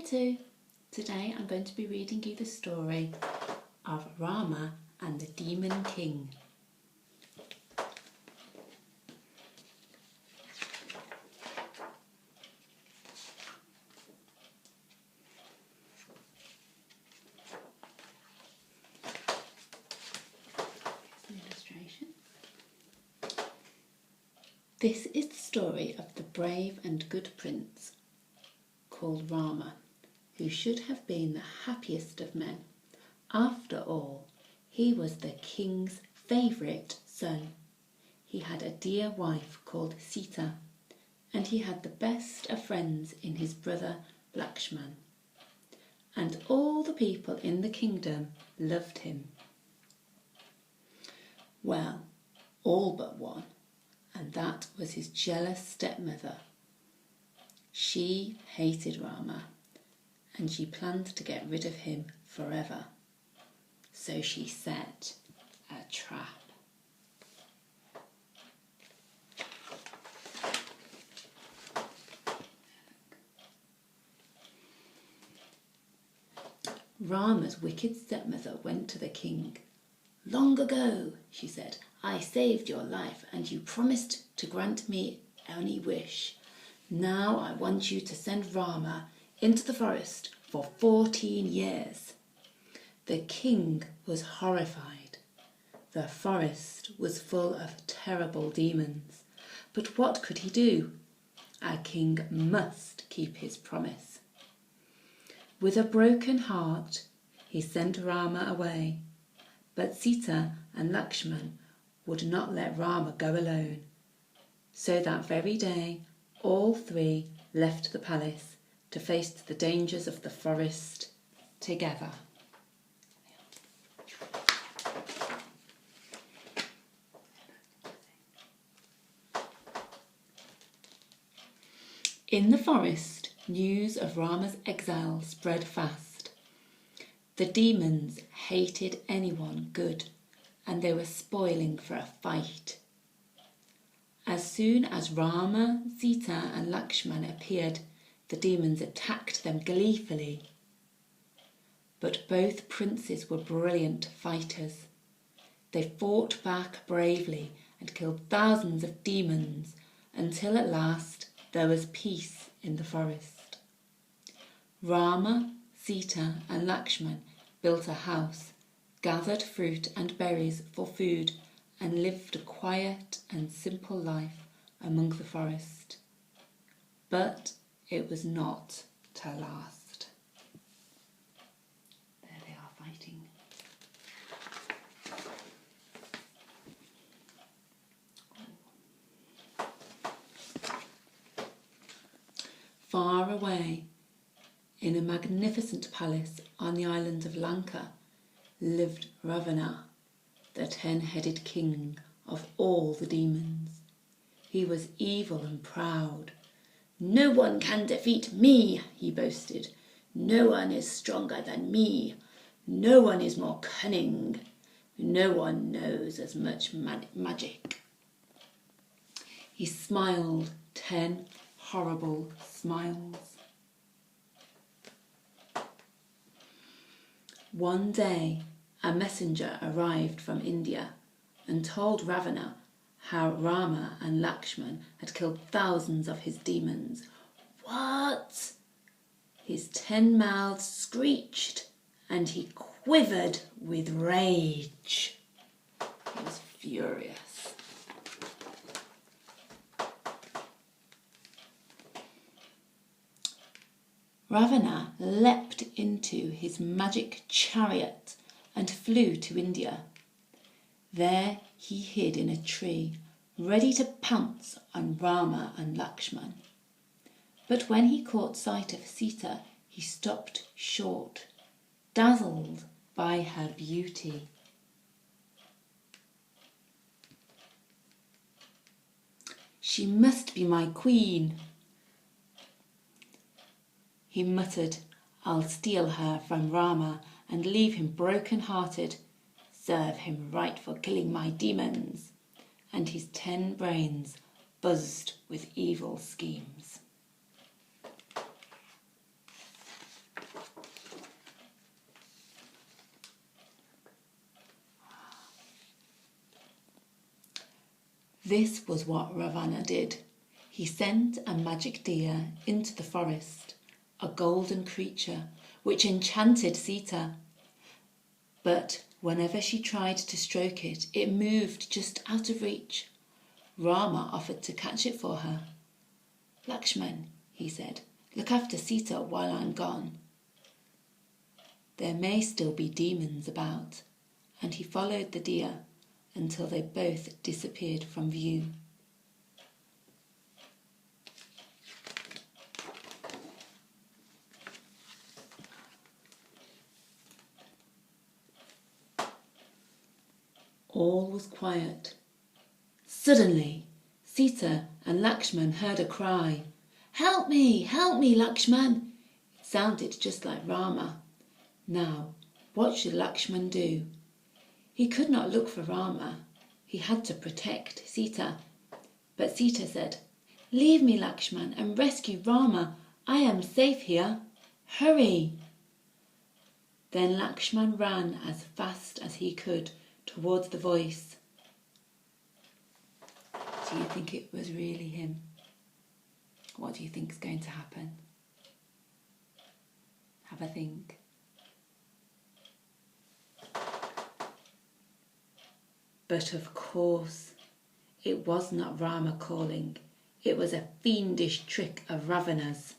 Where to? Today I'm going to be reading you the story of Rama and the Demon King. Here's an illustration. This is the story of the brave and good prince called Rama, who should have been the happiest of men. After all, he was the king's favourite son. He had a dear wife called Sita, and he had the best of friends in his brother Lakshman. And all the people in the kingdom loved him. Well, all but one, and that was his jealous stepmother. She hated Rama, and she planned to get rid of him forever. So she set a trap. Rama's wicked stepmother went to the king. "Long ago," she said, "I saved your life and you promised to grant me any wish. Now I want you to send Rama into the forest for 14 years. The king was horrified. The forest was full of terrible demons. But what could he do? A king must keep his promise. With a broken heart, he sent Rama away. But Sita and Lakshman would not let Rama go alone. So that very day, all three left the palace to face the dangers of the forest together. In the forest, news of Rama's exile spread fast. The demons hated anyone good, and they were spoiling for a fight. As soon as Rama, Sita and Lakshman appeared, the demons attacked them gleefully. But both princes were brilliant fighters. They fought back bravely and killed thousands of demons until at last there was peace in the forest. Rama, Sita and Lakshman built a house, gathered fruit and berries for food, and lived a quiet and simple life among the forest. But it was not to last. There they are fighting. Far away, in a magnificent palace on the island of Lanka, lived Ravana, the 10-headed king of all the demons. He was evil and proud. "No one can defeat me," he boasted. "No one is stronger than me. No one is more cunning. No one knows as much magic." He smiled 10 horrible smiles. One day, a messenger arrived from India and told Ravana how Rama and Lakshman had killed thousands of his demons. What? His 10 mouths screeched and he quivered with rage. He was furious. Ravana leapt into his magic chariot and flew to India. There he hid in a tree, ready to pounce on Rama and Lakshman. But when he caught sight of Sita, he stopped short, dazzled by her beauty. "She must be my queen," he muttered. "I'll steal her from Rama and leave him broken-hearted. Serve him right for killing my demons." And his 10 brains buzzed with evil schemes. This was what Ravana did. He sent a magic deer into the forest, a golden creature which enchanted Sita. But whenever she tried to stroke it, it moved just out of reach. Rama offered to catch it for her. "Lakshman," he said, "look after Sita while I'm gone. There may still be demons about," and he followed the deer until they both disappeared from view. All was quiet. Suddenly, Sita and Lakshman heard a cry. Help me, Lakshman!" It sounded just like Rama. Now, what should Lakshman do? He could not look for Rama. He had to protect Sita. But Sita said, "Leave me, Lakshman, and rescue Rama. I am safe here. Hurry!" Then Lakshman ran as fast as he could towards the voice. Do you think it was really him? What do you think is going to happen? Have a think. But of course, it was not Rama calling. It was a fiendish trick of Ravana's.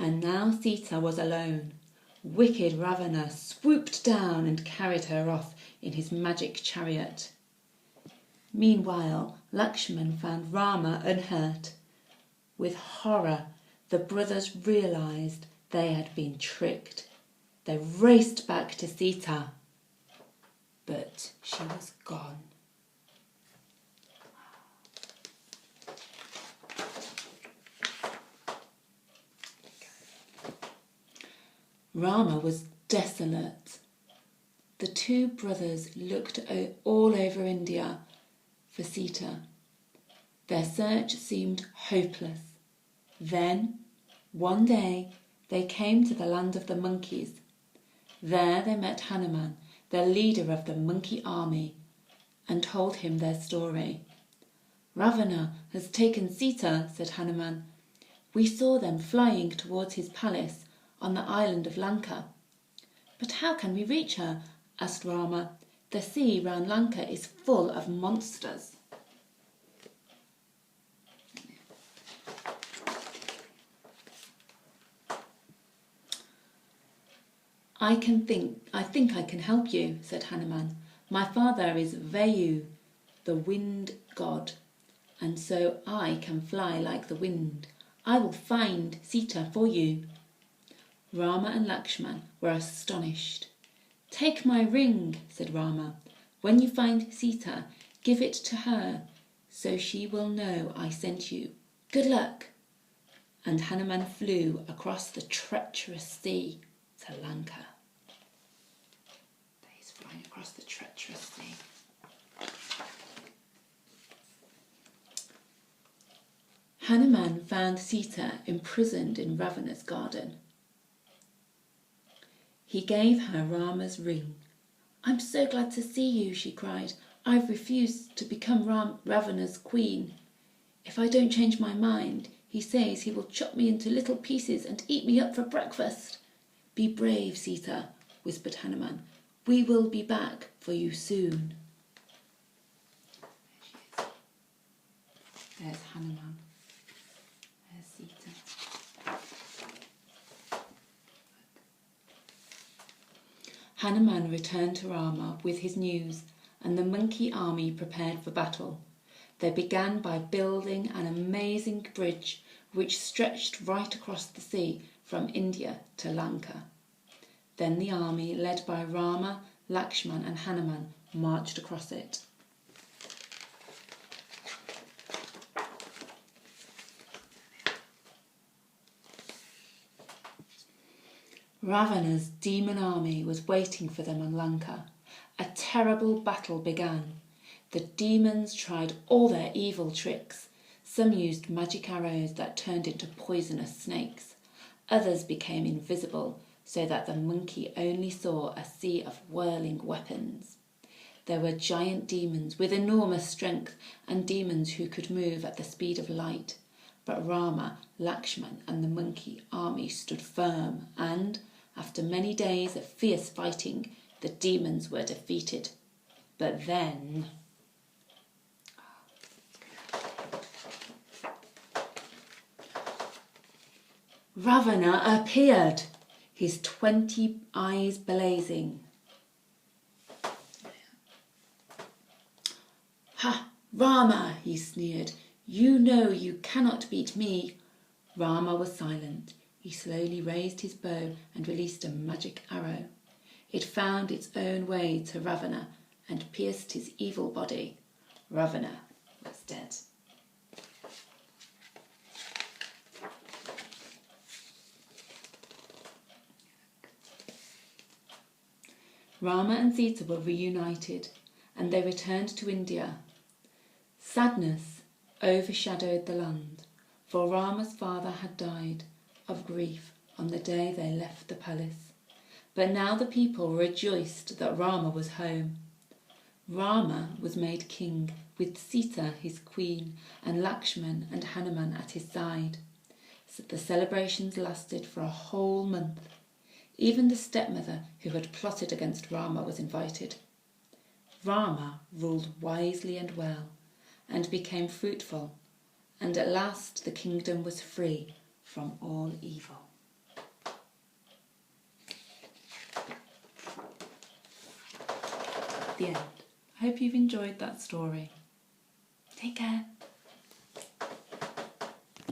And now Sita was alone. Wicked Ravana swooped down and carried her off in his magic chariot. Meanwhile, Lakshman found Rama unhurt. With horror, the brothers realised they had been tricked. They raced back to Sita, but she was gone. Rama was desolate. The two brothers looked all over India for Sita. Their search seemed hopeless. Then, one day, they came to the land of the monkeys. There they met Hanuman, the leader of the monkey army, and told him their story. "Ravana has taken Sita," said Hanuman. "We saw them flying towards his palace on the island of Lanka." "But how can we reach her?" asked Rama. "The sea round Lanka is full of monsters." I think I can help you," said Hanuman. "My father is Vayu, the wind god, and so I can fly like the wind. I will find Sita for you." Rama and Lakshman were astonished. "Take my ring," said Rama. "When you find Sita, give it to her, so she will know I sent you. Good luck." And Hanuman flew across the treacherous sea to Lanka. He's flying across the treacherous sea. Hanuman found Sita imprisoned in Ravana's garden. He gave her Rama's ring. "I'm so glad to see you," she cried. "I've refused to become Ravana's queen. If I don't change my mind, he says he will chop me into little pieces and eat me up for breakfast." "Be brave, Sita," whispered Hanuman. "We will be back for you soon." There's Hanuman. There's Sita. Hanuman returned to Rama with his news, and the monkey army prepared for battle. They began by building an amazing bridge which stretched right across the sea from India to Lanka. Then the army, led by Rama, Lakshman and Hanuman, marched across it. Ravana's demon army was waiting for them in Lanka. A terrible battle began. The demons tried all their evil tricks. Some used magic arrows that turned into poisonous snakes. Others became invisible so that the monkey only saw a sea of whirling weapons. There were giant demons with enormous strength and demons who could move at the speed of light. But Rama, Lakshman and the monkey army stood firm and, after many days of fierce fighting, the demons were defeated. But then... Ravana appeared, his 20 eyes blazing. "Ha, Rama," he sneered, "you know you cannot beat me." Rama was silent. He slowly raised his bow and released a magic arrow. It found its own way to Ravana and pierced his evil body. Ravana was dead. Rama and Sita were reunited and they returned to India. Sadness overshadowed the land, for Rama's father had died of grief on the day they left the palace. But now the people rejoiced that Rama was home. Rama was made king, with Sita his queen, and Lakshman and Hanuman at his side. So the celebrations lasted for a whole month. Even the stepmother who had plotted against Rama was invited. Rama ruled wisely and well, and became fruitful, and at last the kingdom was free from all evil. The end. I hope you've enjoyed that story. Take care.